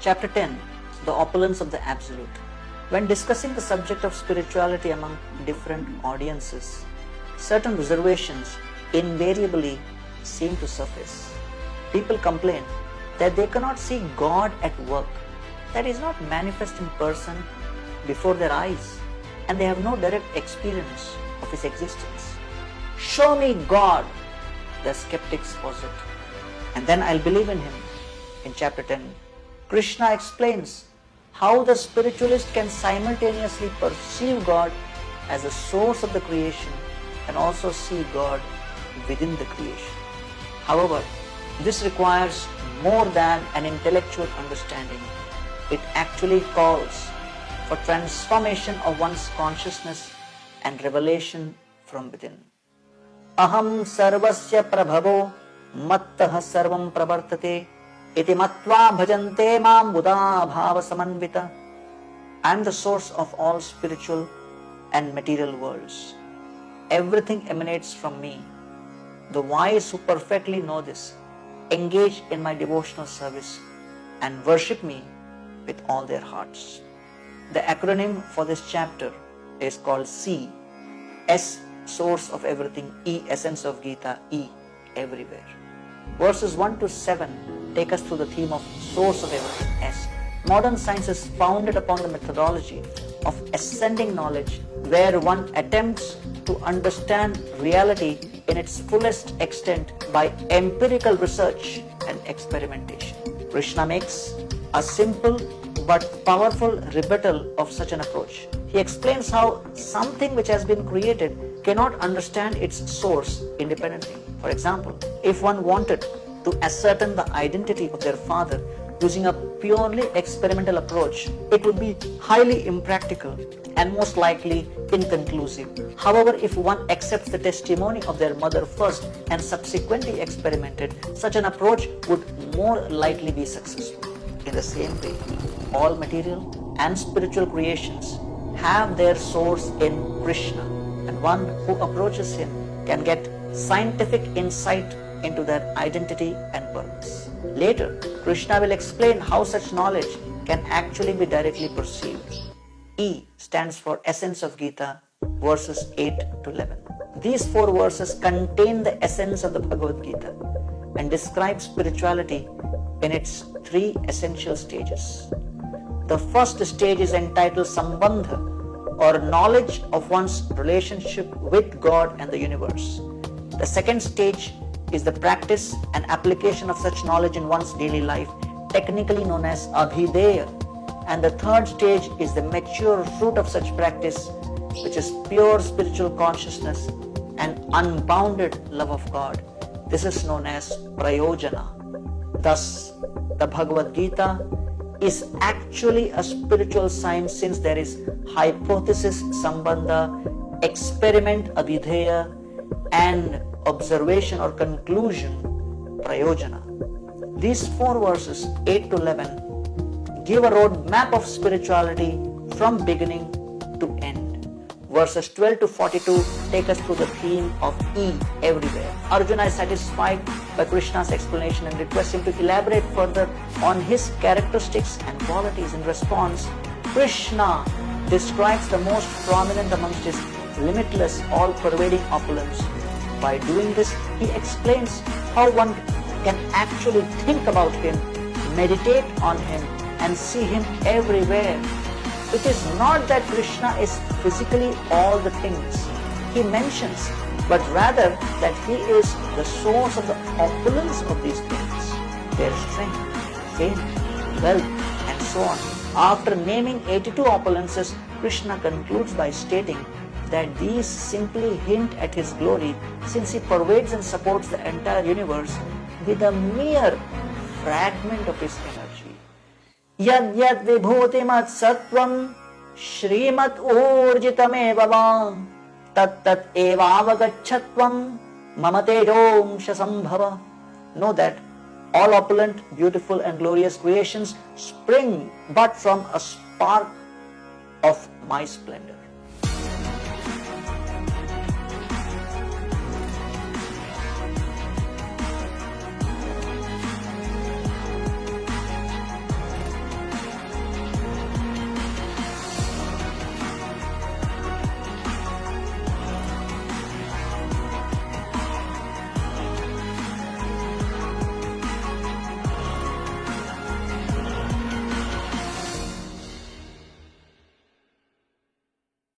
Chapter 10, The Opulence of the Absolute. When discussing the subject of spirituality among different audiences, certain reservations invariably seem to surface. People complain that they cannot see God at work, that He is not manifest in person before their eyes, and they have no direct experience of His existence. Show me God, the skeptics posit, and then I'll believe in Him. In chapter 10, Krishna explains how the spiritualist can simultaneously perceive God as the source of the creation and also see God within the creation. However, this requires more than an intellectual understanding. It actually calls for transformation of one's consciousness and revelation from within. Aham sarvasya prabhavo mattah sarvam pravartate iti matva bhajante mam buddha bhava samanvita. I am the source of all spiritual and material worlds. Everything emanates from me. The wise who perfectly know this engage in my devotional service and worship me with all their hearts. The acronym for this chapter is called C. S, source of everything. E, essence of Gita. E, everywhere. Verses 1 to 7 take us through the theme of source of everything. S. Modern science is founded upon the methodology of ascending knowledge, where one attempts to understand reality in its fullest extent by empirical research and experimentation. Krishna makes a simple but powerful rebuttal of such an approach. He explains how something which has been created cannot understand its source independently. For example, if one wanted to ascertain the identity of their father using a purely experimental approach, it would be highly impractical and most likely inconclusive. However, if one accepts the testimony of their mother first and subsequently experimented, such an approach would more likely be successful. In the same way, all material and spiritual creations have their source in Krishna, and one who approaches Him can get scientific insight into their identity and purpose. Later, Krishna will explain how such knowledge can actually be directly perceived. E stands for essence of Gita, verses 8 to 11. These 4 verses contain the essence of the Bhagavad Gita and describe spirituality in its 3 essential stages. The first stage is entitled Sambandha, or knowledge of one's relationship with God and the universe. The second stage is the practice and application of such knowledge in one's daily life, technically known as Abhideya. And the third stage is the mature fruit of such practice, which is pure spiritual consciousness and unbounded love of God. This is known as Prayojana. Thus, the Bhagavad Gita is actually a spiritual science, since there is hypothesis Sambandha, experiment Abhideya, and observation or conclusion Prayojana. These 4 verses 8 to 11 give a road map of spirituality from beginning to end. Verses 12 to 42 take us through the theme of E, everywhere. Arjuna is satisfied by Krishna's explanation and requests him to elaborate further on his characteristics and qualities. In response, Krishna describes the most prominent amongst his limitless, all-pervading opulence. By doing this, he explains how one can actually think about Him, meditate on Him, and see Him everywhere. It is not that Krishna is physically all the things he mentions, but rather that He is the source of the opulence of these things, their strength, fame, wealth, and so on. After naming 82 opulences, Krishna concludes by stating that these simply hint at His glory, since He pervades and supports the entire universe with a mere fragment of His energy. Yad yad vibhutimat sattvam shrimat urjitameva va tat tat evavagachatvam mamatejomsha sambhava. Know that all opulent, beautiful and glorious creations spring but from a spark of my splendor.